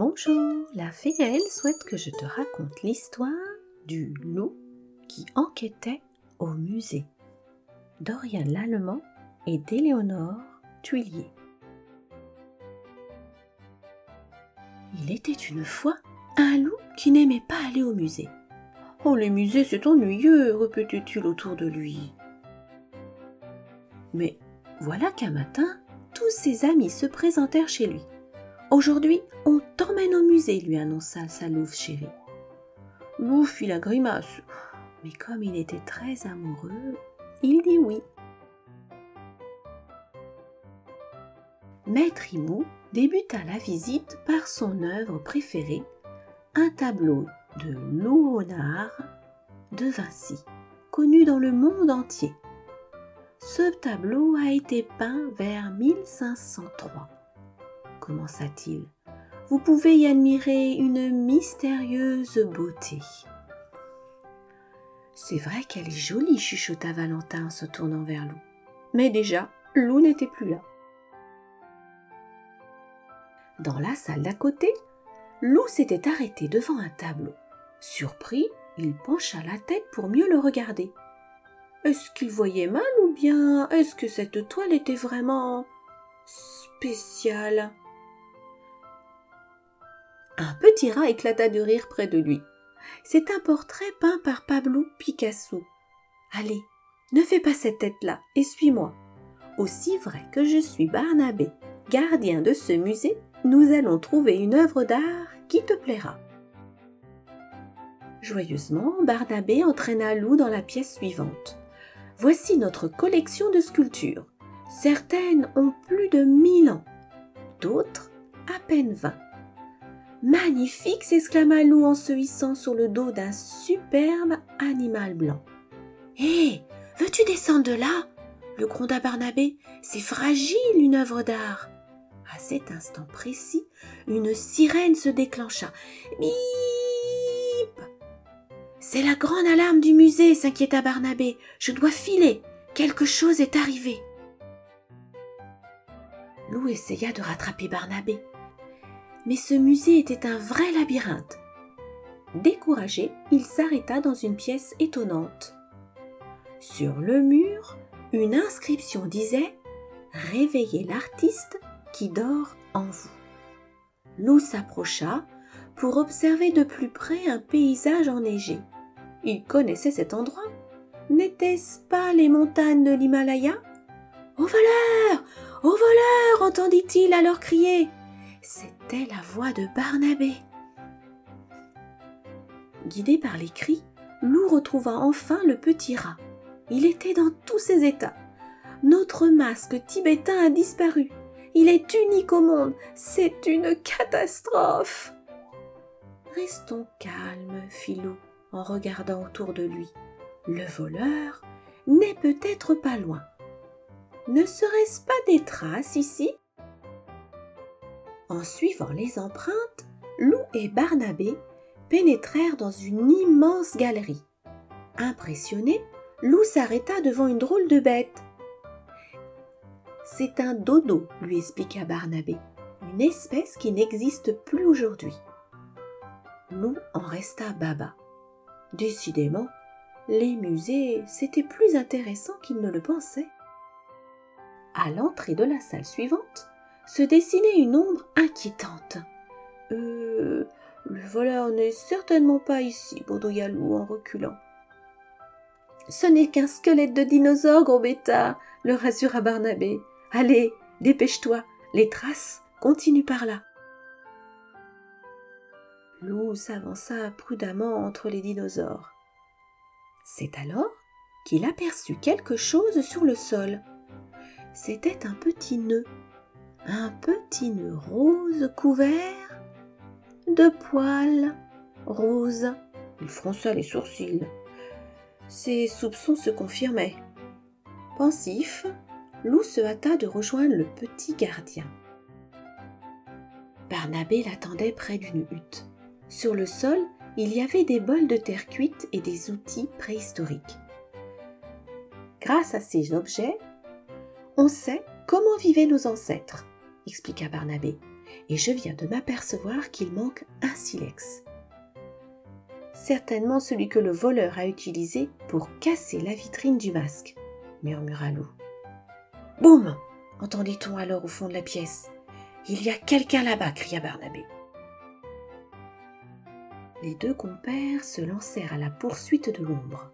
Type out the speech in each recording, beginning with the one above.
Bonjour, la fée Gaëlle souhaite que je te raconte l'histoire du loup qui enquêtait au musée, d'Oriane Lallemand et d'Éléonore Thuillier. Il était une fois un loup qui n'aimait pas aller au musée. « Oh, les musées, c'est ennuyeux !» répétait-il autour de lui. Mais voilà qu'un matin, tous ses amis se présentèrent chez lui. « Aujourd'hui, on t'emmène au musée » lui annonça sa louve chérie. Loup fit la grimace, mais comme il était très amoureux, il dit oui. Maître Imou débuta la visite par son œuvre préférée, un tableau de Louonard de Vinci, connu dans le monde entier. Ce tableau a été peint vers 1503. Commença-t-il. Vous pouvez y admirer une mystérieuse beauté. C'est vrai qu'elle est jolie, chuchota Valentin en se tournant vers Loup. Mais déjà, Loup n'était plus là. Dans la salle d'à côté, Loup s'était arrêté devant un tableau. Surpris, il pencha la tête pour mieux le regarder. Est-ce qu'il voyait mal ou bien est-ce que cette toile était vraiment spéciale ? Un petit rat éclata de rire près de lui. C'est un portrait peint par Pablo Picasso. Allez, ne fais pas cette tête-là et suis-moi. Aussi vrai que je suis Barnabé, gardien de ce musée, nous allons trouver une œuvre d'art qui te plaira. Joyeusement, Barnabé entraîna Loup dans la pièce suivante. Voici notre collection de sculptures. Certaines ont plus de 1000 ans, d'autres à peine 20. Magnifique, s'exclama Loup en se hissant sur le dos d'un superbe animal blanc. Hé, veux-tu descendre de là ? Le gronda Barnabé. C'est fragile, une œuvre d'art. À cet instant précis, une sirène se déclencha. Bip ! C'est la grande alarme du musée, s'inquiéta Barnabé. Je dois filer. Quelque chose est arrivé. Loup essaya de rattraper Barnabé. Mais ce musée était un vrai labyrinthe. Découragé, il s'arrêta dans une pièce étonnante. Sur le mur, une inscription disait « Réveillez l'artiste qui dort en vous ». Loup s'approcha pour observer de plus près un paysage enneigé. Il connaissait cet endroit. N'était-ce pas les montagnes de l'Himalaya ? « Au voleur ! Au voleur !» entendit-il alors crier. C'était la voix de Barnabé. Guidé par les cris, Loup retrouva enfin le petit rat. Il était dans tous ses états. Notre masque tibétain a disparu. Il est unique au monde. C'est une catastrophe. Restons calmes, fit Loup en regardant autour de lui. Le voleur n'est peut-être pas loin. Ne serait-ce pas des traces ici ? En suivant les empreintes, Loup et Barnabé pénétrèrent dans une immense galerie. Impressionné, Loup s'arrêta devant une drôle de bête. « C'est un dodo » lui expliqua Barnabé, « une espèce qui n'existe plus aujourd'hui. » Loup en resta baba. Décidément, les musées, c'était plus intéressant qu'il ne le pensait. À l'entrée de la salle suivante, se dessinait une ombre inquiétante. « Le voleur n'est certainement pas ici » bredouilla Loup en reculant. « Ce n'est qu'un squelette de dinosaure, gros bêta » le rassura Barnabé. « Allez, dépêche-toi, les traces continuent par là. » Loup s'avança prudemment entre les dinosaures. C'est alors qu'il aperçut quelque chose sur le sol. C'était un petit nœud rose couvert de poils roses. Il fronça les sourcils. Ses soupçons se confirmaient. Pensif, Loup se hâta de rejoindre le petit gardien. Barnabé l'attendait près d'une hutte. Sur le sol, il y avait des bols de terre cuite et des outils préhistoriques. Grâce à ces objets, on sait comment vivaient nos ancêtres, expliqua Barnabé. et je viens de m'apercevoir qu'il manque un silex. Certainement celui que le voleur a utilisé pour casser la vitrine du masque, murmura Lou. Boum! Entendit-on alors au fond de la pièce. Il y a quelqu'un là-bas, cria Barnabé. Les deux compères se lancèrent à la poursuite de l'ombre.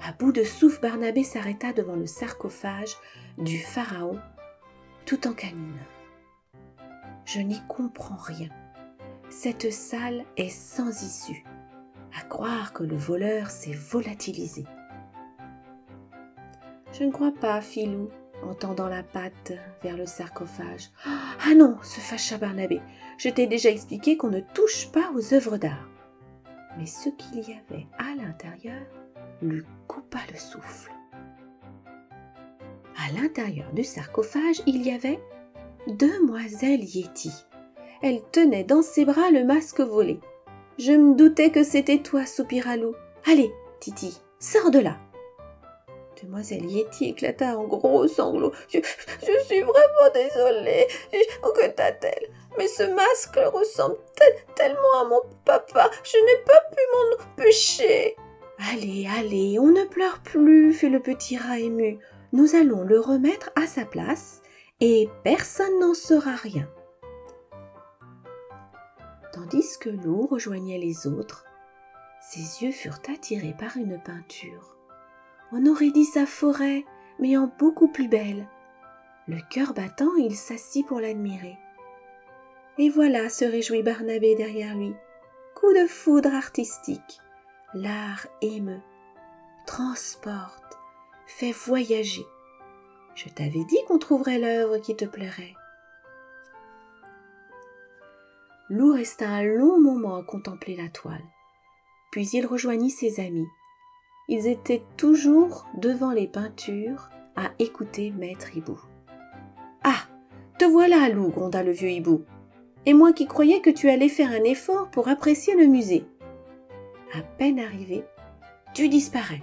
À bout de souffle, Barnabé s'arrêta devant le sarcophage du pharaon, tout en canine. Je n'y comprends rien. Cette salle est sans issue. À croire que le voleur s'est volatilisé. Je ne crois pas, fit Lou, en tendant la patte vers le sarcophage. Ah non, se fâcha Barnabé. Je t'ai déjà expliqué qu'on ne touche pas aux œuvres d'art. Mais ce qu'il y avait à l'intérieur lui coupa le souffle. À l'intérieur du sarcophage, il y avait Demoiselle Yéti. Elle tenait dans ses bras le masque volé. « Je me doutais que c'était toi, soupira Lou. Allez, Titi, sors de là !» Demoiselle Yéti éclata en gros sanglots. Je suis vraiment désolée. Que t'a-t-elle? Mais ce masque ressemble tellement à mon papa. Je n'ai pas pu m'en empêcher. Allez, allez, on ne pleure plus, fit le petit rat ému. Nous allons le remettre à sa place et personne n'en saura rien. Tandis que Lou rejoignait les autres, ses yeux furent attirés par une peinture. On aurait dit sa forêt, mais en beaucoup plus belle. Le cœur battant, il s'assit pour l'admirer. Et voilà, se réjouit Barnabé derrière lui. Coup de foudre artistique. L'art émeut, transporte, fait voyager. Je t'avais dit qu'on trouverait l'œuvre qui te plairait. Lou resta un long moment à contempler la toile. Puis il rejoignit ses amis. Ils étaient toujours devant les peintures à écouter Maître Hibou. « Ah, te voilà, Lou !» gronda le vieux hibou. « Et moi qui croyais que tu allais faire un effort pour apprécier le musée. » À peine arrivé, tu disparais.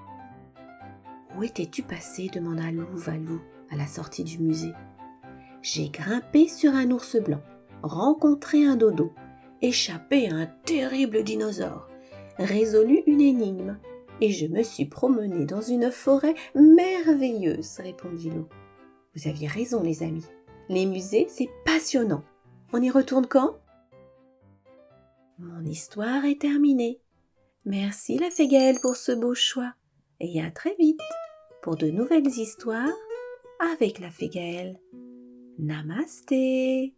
« Où étais-tu passé ?» demanda Louvalou à la sortie du musée. « J'ai grimpé sur un ours blanc, rencontré un dodo, échappé à un terrible dinosaure, résolu une énigme, et je me suis promené dans une forêt merveilleuse, répondit Lou. Vous aviez raison, les amis. Les musées, c'est passionnant. On y retourne quand? Mon histoire est terminée. Merci la fée Gaëlle pour ce beau choix. Et à très vite pour de nouvelles histoires avec la fée Gaëlle. Namasté.